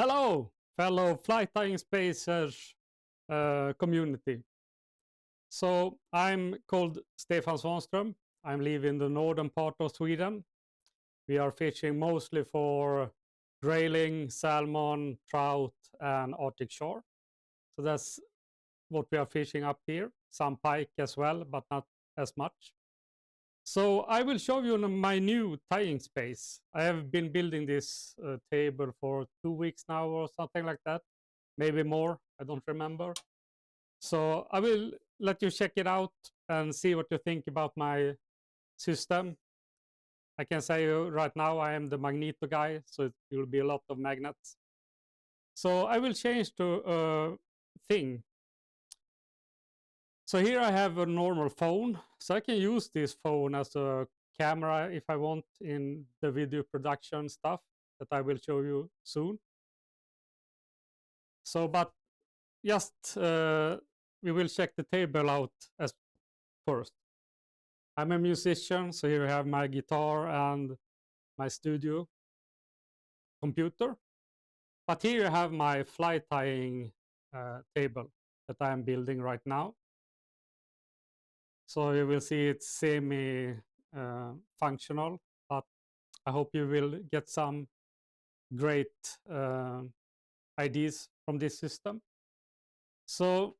Hello, fellow flight tying spacers community. So I'm called Stefan Svanström. I'm living in the northern part of Sweden. We are fishing mostly for grayling, salmon, trout, and Arctic char. So that's what we are fishing up here. Some pike as well, but not as much. So I will show you my new tying space. I have been building this table for 2 weeks now or something like that. Maybe more, I don't remember. So I will let you check it out and see what you think about my system. I can say right now I am the magneto guy, so it will be a lot of magnets. So I will change to a thing. So here I have a normal phone, so I can use this phone as a camera if I want in the video production stuff that I will show you soon. So, but just we will check the table out as first. I'm a musician, so here I have my guitar and my studio computer. But here I have my fly tying table that I'm building right now. So you will see it's semi functional, but I hope you will get some great ideas from this system. So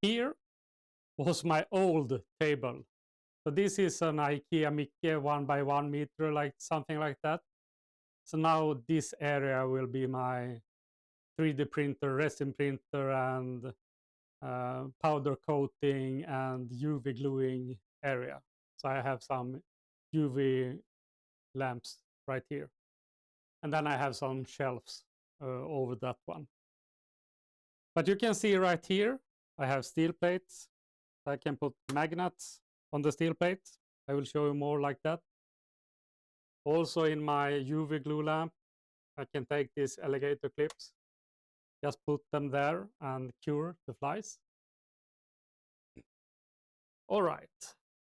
here was my old table. So this is an IKEA Mickey 1 by 1 meter, like something like that. So now this area will be my 3D printer, resin printer, and powder coating and UV gluing area. So I have some UV lamps right here. And then I have some shelves over that one. But you can see right here, I have steel plates. I can put magnets on the steel plates. I will show you more like that. Also in my UV glue lamp, I can take these alligator clips, just put them there and cure the flies. All right,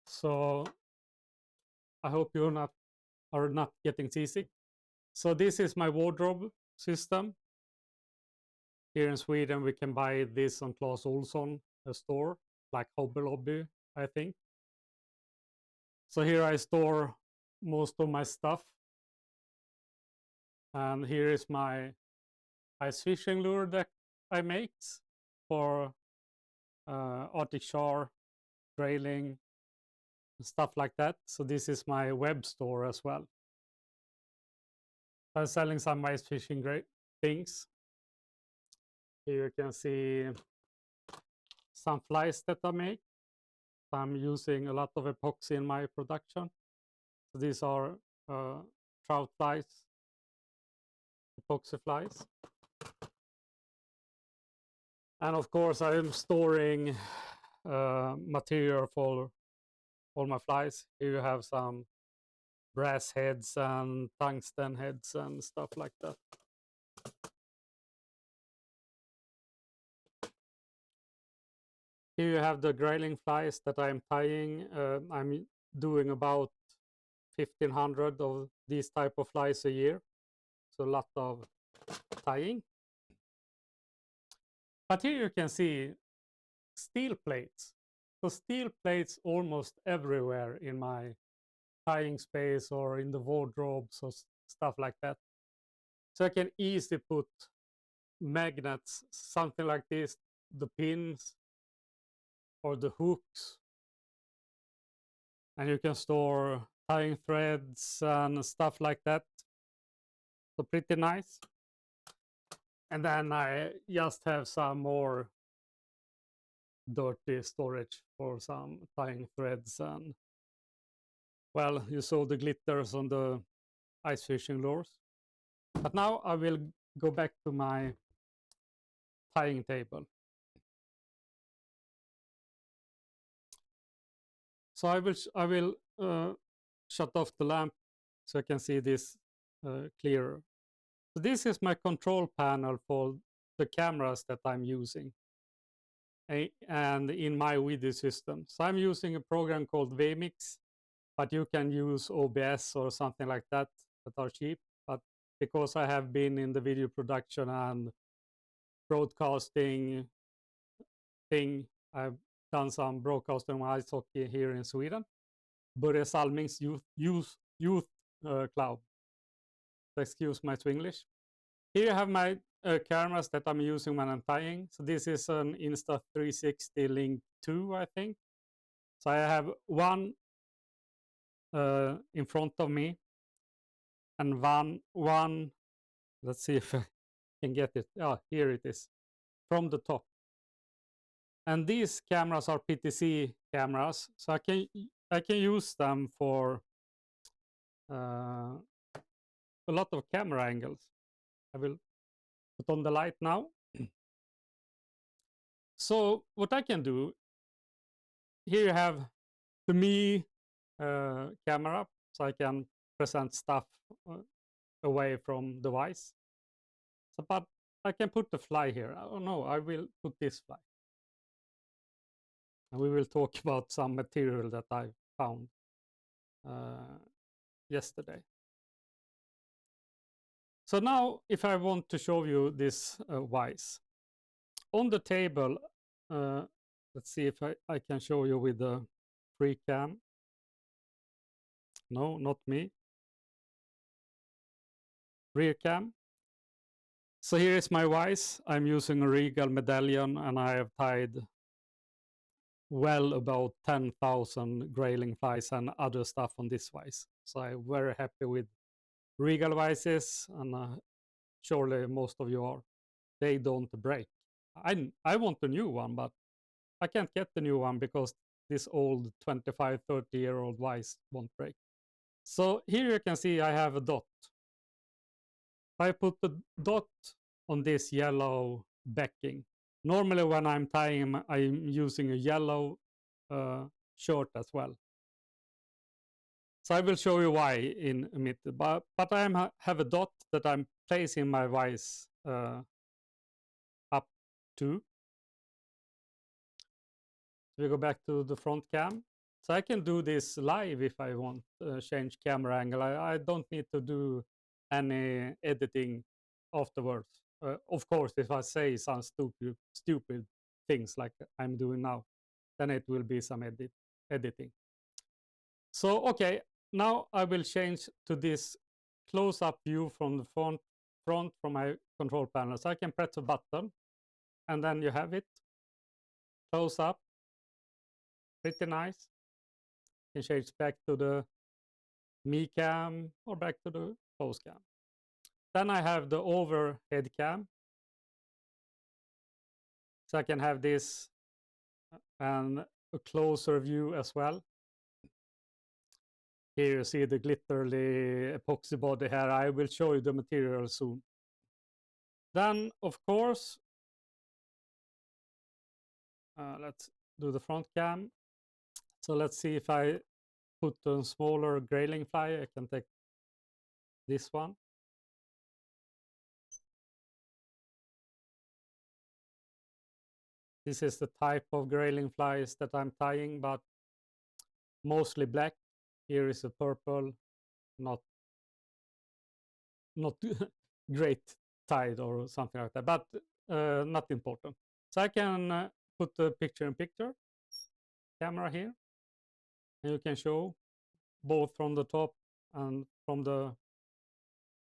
so I hope you are not getting seasick. So this is my wardrobe system. Here in Sweden, we can buy this on Clas Ohlson, a store, like Hobby Lobby, I think. So here I store most of my stuff. And here is my ice fishing lure that I make for Arctic char, grayling, stuff like that. So this is my web store as well. I'm selling some ice fishing great things. Here you can see some flies that I make. I'm using a lot of epoxy in my production. So these are trout flies, epoxy flies. And of course, I am storing material for all my flies. Here you have some brass heads and tungsten heads and stuff like that. Here you have the grayling flies that I'm tying. I'm doing about 1,500 of these type of flies a year. So a lot of tying. But here you can see steel plates. So steel plates almost everywhere in my tying space or in the wardrobes or stuff like that. So I can easily put magnets, something like this, the pins or the hooks. And you can store tying threads and stuff like that. So pretty nice. And then I just have some more dirty storage for some tying threads. And well, you saw the glitters on the ice fishing lures. But now I will go back to my tying table. So I will shut off the lamp so I can see this clearer. So this is my control panel for the cameras that I'm using and in my video system. So I'm using a program called vMix, but you can use OBS or something like that that are cheap. But because I have been in the video production and broadcasting thing. I've done some broadcasting on ice hockey here in Sweden. Börje Salming's youth club. So excuse my Swinglish. Here I have my cameras that I'm using when I'm tying. So this is an Insta360 Link 2, I think. So I have one in front of me and one, let's see if I can get it. Oh, here it is, from the top. And these cameras are PTZ cameras, so I can use them for a lot of camera angles. I will put on the light now. So what I can do, here you have the me camera, so I can present stuff away from the device. So, but I can put the fly here. Oh no, I will put this fly. And we will talk about some material that I found yesterday. So now, if I want to show you this vise, on the table, let's see if I can show you with the free cam. No, not me. Rear cam. So here is my vise. I'm using a Regal medallion, and I have tied well about 10,000 grayling flies and other stuff on this vise. So I'm very happy with Regal vices, and surely most of you are. They don't break. I want a new one, but I can't get the new one because this old 25, 30-year-old vise won't break. So here you can see I have a dot. I put the dot on this yellow backing. Normally when I'm tying, I'm using a yellow shirt as well. So I will show you why in a minute. But I have a dot that I'm placing my vise up to. So we go back to the front cam. So I can do this live if I want, change camera angle. I don't need to do any editing afterwards. Of course, if I say some stupid things like I'm doing now, then it will be some editing. So, okay, now I will change to this close-up view from the front from my control panel. So I can press a button, and then you have it. Close up. Pretty nice. You can change back to the me cam or back to the close cam. Then I have the overhead cam. So I can have this and a closer view as well. Here you see the glittery epoxy body here. I will show you the material soon. Then, of course, let's do the front cam. So let's see if I put a smaller grayling fly. I can take this one. This is the type of grayling flies that I'm tying, but mostly black. Here is a purple, not great tide or something like that, but not important. So I can put the picture-in-picture camera here, and you can show both from the top and from the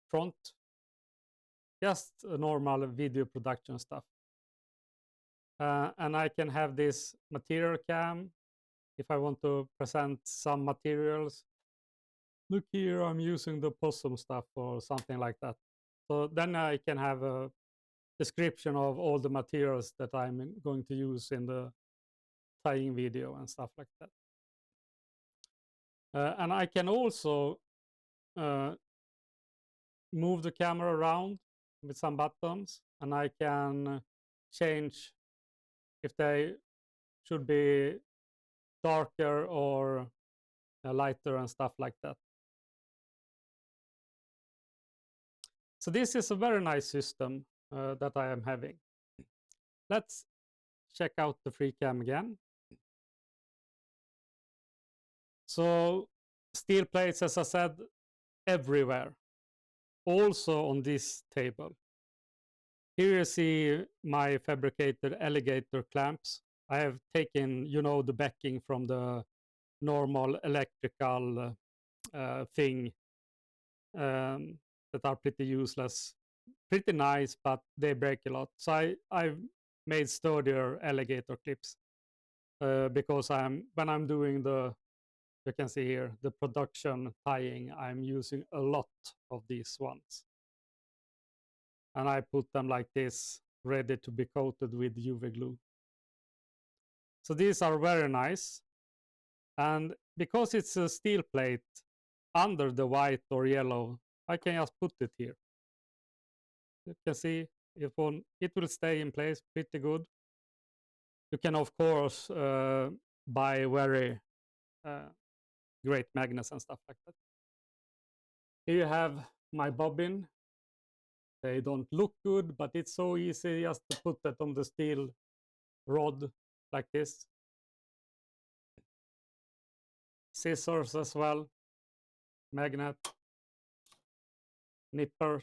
front. Just a normal video production stuff. And I can have this material cam if I want to present some materials. Look here, I'm using the possum stuff or something like that. So then I can have a description of all the materials that I'm going to use in the tying video and stuff like that. And I can also move the camera around with some buttons, and I can change if they should be darker or lighter and stuff like that. So this is a very nice system that I am having. Let's check out the free cam again. So steel plates, as I said, everywhere. also on this table. Here you see my fabricated alligator clamps. I have taken, the backing from the normal electrical thing that are pretty useless. Pretty nice, but they break a lot. So I've made sturdier alligator clips because when I'm doing you can see here, the production tying, I'm using a lot of these ones. And I put them like this, ready to be coated with UV glue. So these are very nice. And because it's a steel plate under the white or yellow, I can just put it here. You can see it will stay in place pretty good. You can, of course, buy very great magnets and stuff like that. Here you have my bobbin. They don't look good, but it's so easy just to put that on the steel rod like this. Scissors as well, magnet, nipper,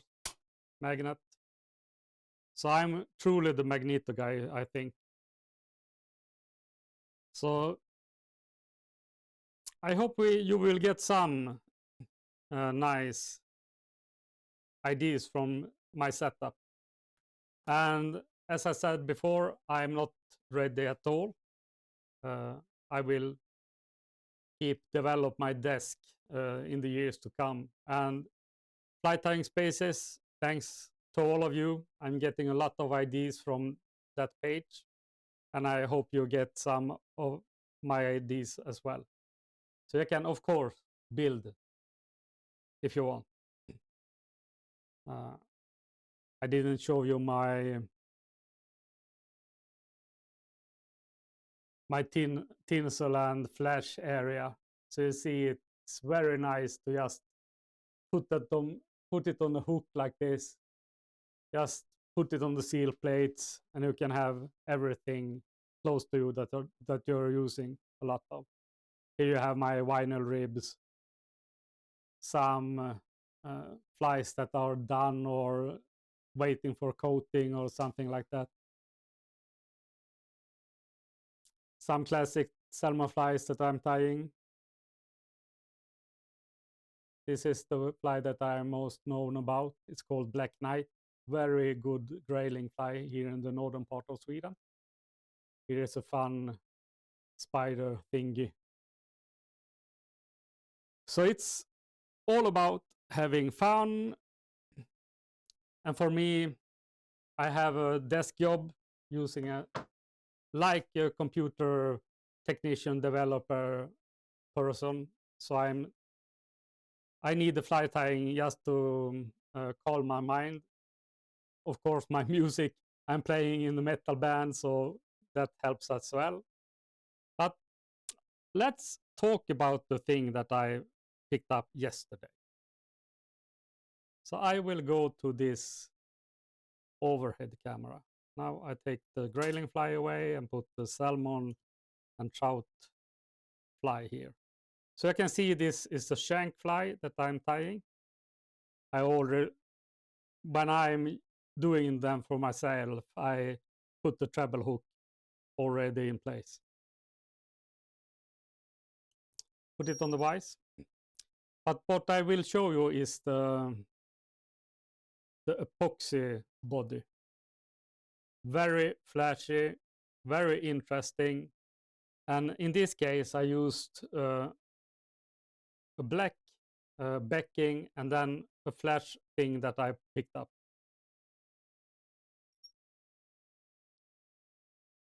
magnet. So I'm truly the magneto guy, I think. So I hope you will get some nice ideas from my setup. And as I said before, I'm not ready at all. I will develop my desk in the years to come. And Flight Tying Spaces, thanks to all of you. I'm getting a lot of ideas from that page. And I hope you get some of my ideas as well. So you can, of course, build if you want. I didn't show you my tinsel and flash area. So you see it's very nice to just put it on a hook like this. Just put it on the seal plates and you can have everything close to you that you're using a lot of. Here you have my vinyl ribs, some flies that are done or waiting for coating or something like that. Some classic salmon flies that I'm tying. This is the fly that I'm most known about. It's called Black Knight. Very good grayling fly here in the northern part of Sweden. Here is a fun spider thingy. So it's all about having fun. And for me, I have a desk job using like a computer technician developer person. So I need the fly tying just to calm my mind. Of course, my music, I'm playing in the metal band, so that helps as well. But let's talk about the thing that I picked up yesterday. So I will go to this overhead camera. Now I take the grayling fly away and put the salmon and trout fly here. So you can see this is the shank fly that I'm tying. When I'm doing them for myself, I put the treble hook already in place. Put it on the vise. But what I will show you is the epoxy body. Very flashy, very interesting. And in this case, I used a black backing and then a flash thing that I picked up.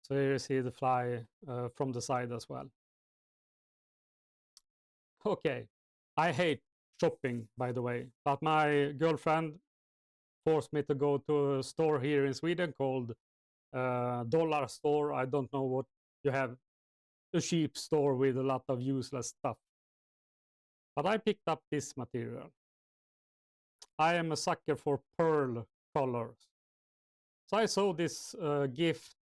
So here you see the fly from the side as well. Okay, I hate shopping, by the way, but my girlfriend forced me to go to a store here in Sweden called Dollar Store. I don't know what you have, a cheap store with a lot of useless stuff. But I picked up this material. I am a sucker for pearl colors. So I saw this gift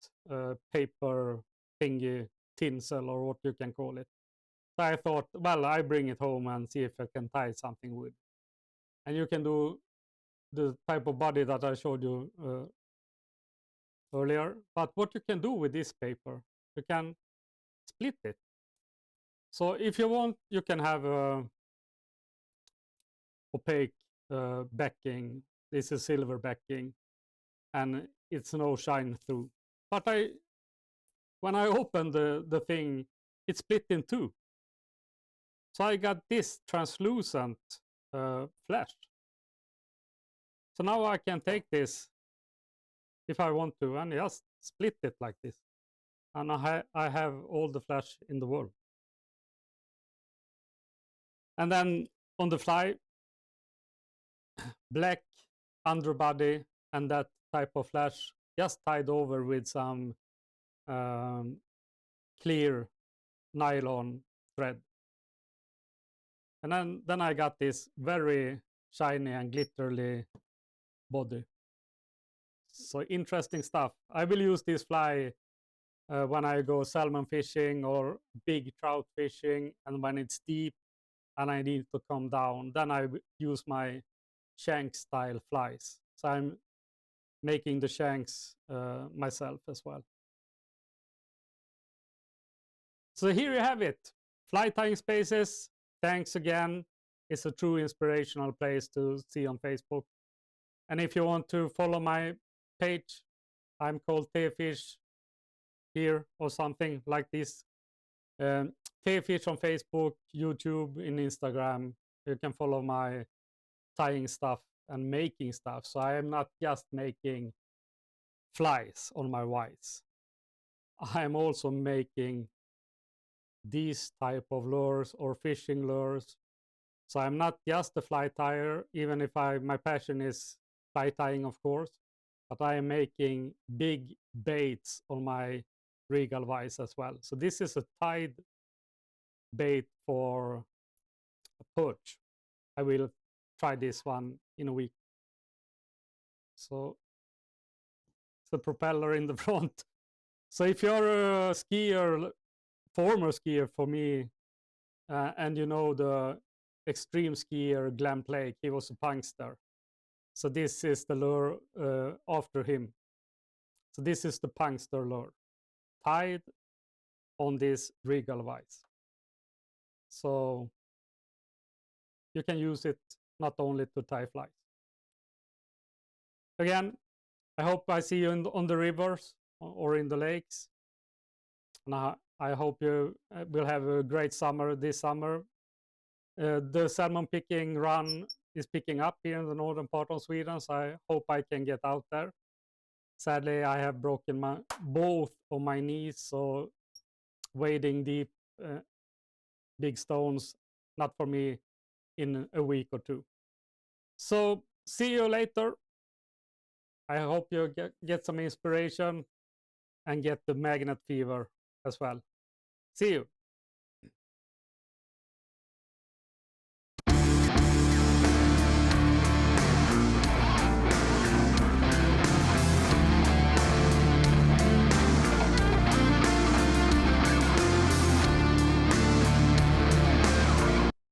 paper thingy, tinsel or what you can call it. So I thought, well, I bring it home and see if I can tie something with. And you can do the type of body that I showed you earlier. But what you can do with this paper, you can split it. So if you want, you can have a opaque backing. This is silver backing, and it's no shine through. But when I opened the thing, it split in two. So I got this translucent flash. So now I can take this if I want to and just split it like this. And I have all the flash in the world. And then on the fly, black underbody and that type of flash just tied over with some clear nylon thread. And then I got this very shiny and glittery body. So interesting stuff. I will use this fly when I go salmon fishing or big trout fishing, and when it's deep and I need to come down, then I use my shank style flies. So I'm making the shanks myself as well. So here you have it, Fly Tying Spaces. Thanks again. It's a true inspirational place to see on Facebook. And if you want to follow my page, I'm called Tfish here or something like this. Tfish on Facebook, YouTube, in Instagram. You can follow my tying stuff and making stuff. So I am not just making flies on my whites. I am also making these type of lures or fishing lures. So I'm not just a fly tyer, even if my passion is fly tying, of course, but I am making big baits on my regal vise as well. So this is a tied bait for a perch. I will try this one in a week. So it's the propeller in the front. So if you're a skier, former skier for me, and you know the extreme skier Glenn Blake, he was a punkster. So this is the lure after him. So this is the punkster lure, tied on this regal vise. So you can use it not only to tie flies. Again, I hope I see you on the rivers or in the lakes. And I hope you will have a great summer this summer. The salmon picking run is picking up here in the northern part of Sweden, so I hope I can get out there. Sadly, I have broken both of my knees, so wading deep, big stones, not for me in a week or two. So see you later. I hope you get some inspiration and get the magnet fever as well. See you.